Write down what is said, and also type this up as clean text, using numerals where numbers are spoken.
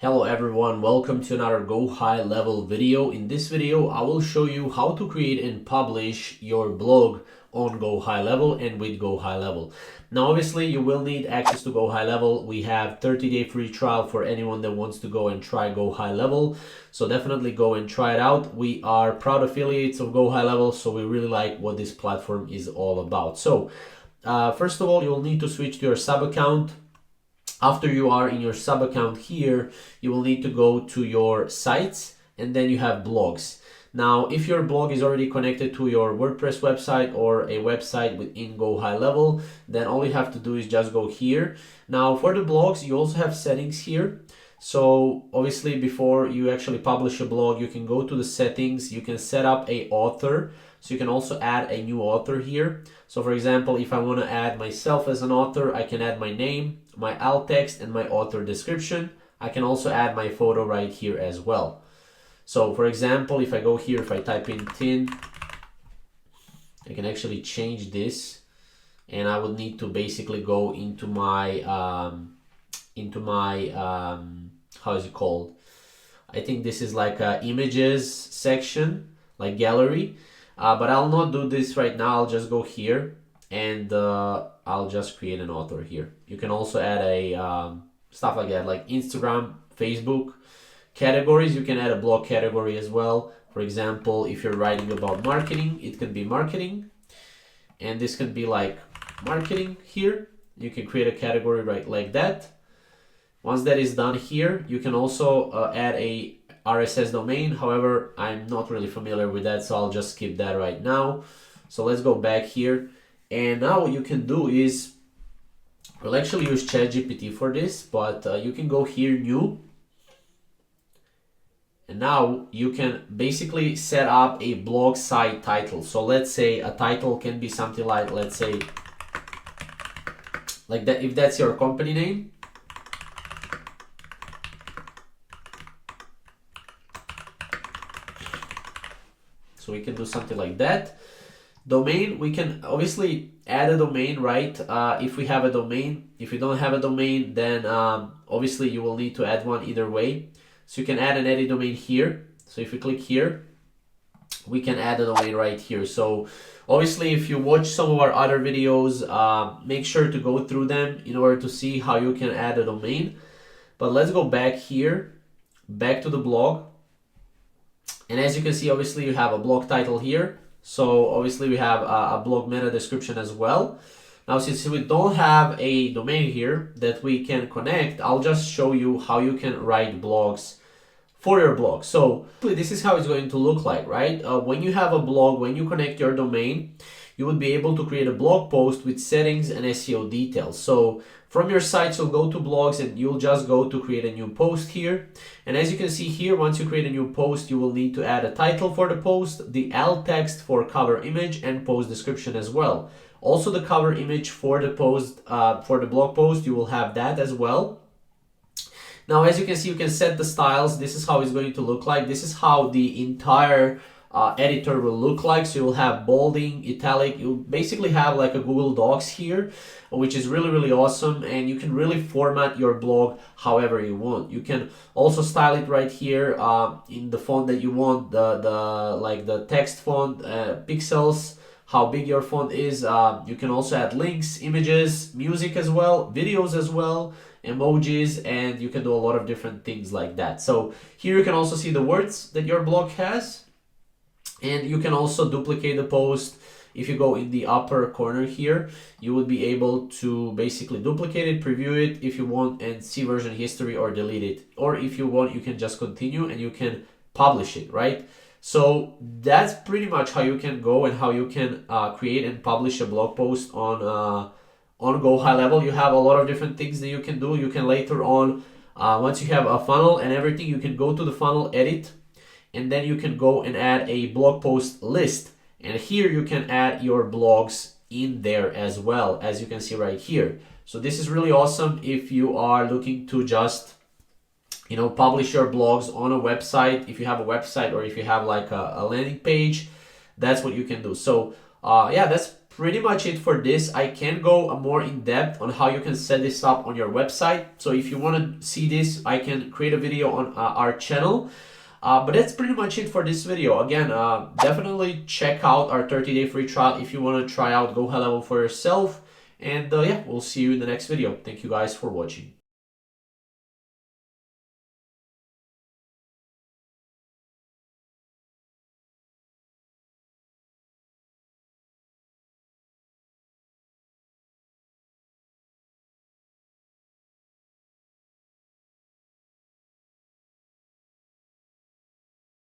Hello everyone, welcome to another Go High Level video. In this video, I will show you how to create and publish your blog on Go High Level and with Go High Level. Now obviously you will need access to Go High Level. We have 30-day free trial for anyone that wants to go and try Go High Level. So definitely go and try it out. We are proud affiliates of Go High Level, so we really like what this platform is all about. So first of all, you will need to switch to your sub account. After you are in your sub account here, you will need to go to your sites and then you have blogs. Now, if your blog is already connected to your WordPress website or a website within Go High Level, then all you have to do is just go here. Now, for the blogs, you also have settings here. So obviously before you actually publish a blog, you can go to the settings, you can set up a author. So you can also add a new author here. So for example, if I want to add myself as an author, I can add my name, my alt text, and my author description. I can also add my photo right here as well. So for example, if I go here, if I type in tin, I can actually change this, and I would need to basically go into my how is it called? I think this is like a images section, like gallery. But I'll not do this right now. I'll just go here and I'll just create an author here. You can also add a stuff like that, like Instagram, Facebook categories. You can add a blog category as well. For example, if you're writing about marketing, it can be marketing, and this can be like marketing here. You can create a category right like that. Once that is done here, you can also add a RSS domain. However, I'm not really familiar with that, so I'll just skip that right now. So let's go back here, and now what you can do is, we'll actually use ChatGPT for this, but you can go here, new, and now you can basically set up a blog site title. So let's say a title can be something like, let's say like that, if that's your company name. So we can do something like that. Domain, we can obviously add a domain, right? If we have a domain. If you don't have a domain, then obviously you will need to add one either way. So you can add an edit domain here. So if you click here, we can add a domain right here. So obviously if you watch some of our other videos, make sure to go through them in order to see how you can add a domain. But let's go back here, back to the blog. And as you can see, obviously you have a blog title here. So obviously we have a blog meta description as well. Now, since we don't have a domain here that we can connect, I'll just show you how you can write blogs for your blog. So this is how it's going to look like, right? When you have a blog, when you connect your domain, you would be able to create a blog post with settings and SEO details. So from your site, you'll go to blogs and you'll just go to create a new post here. And as you can see here, once you create a new post, you will need to add a title for the post, the alt text for cover image, and post description as well. Also the cover image for the post, for the blog post, you will have that as well. Now, as you can see, you can set the styles. This is how it's going to look like. This is how the entire editor will look like. So you'll have bolding, italic. You'll basically have like a Google Docs here, which is really awesome, and you can really format your blog however you want. You can also style it right here in the font that you want, the text font, pixels, how big your font is. You can also add links, images, music as well, videos as well, emojis, and you can do a lot of different things like that. So here you can also see the words that your blog has, and you can also duplicate the post. If you go in the upper corner here, you would be able to basically duplicate it, preview it if you want, and see version history or delete it. Or if you want, you can just continue and you can publish it, right? So that's pretty much how you can go and how you can create and publish a blog post on Go High Level. You have a lot of different things that you can do. You can later on, once you have a funnel and everything, you can go to the funnel, edit, and then you can go and add a blog post list. And here you can add your blogs in there as well, as you can see right here. So this is really awesome if you are looking to just, publish your blogs on a website. If you have a website or if you have like a landing page, that's what you can do. So Yeah, that's pretty much it for this. I can go more in depth on how you can set this up on your website. So if you want to see this, I can create a video on our channel. But that's pretty much it for this video. Again, definitely check out our 30-day free trial if you want to try out GoHighLevel for yourself. And yeah, we'll see you in the next video. Thank you guys for watching.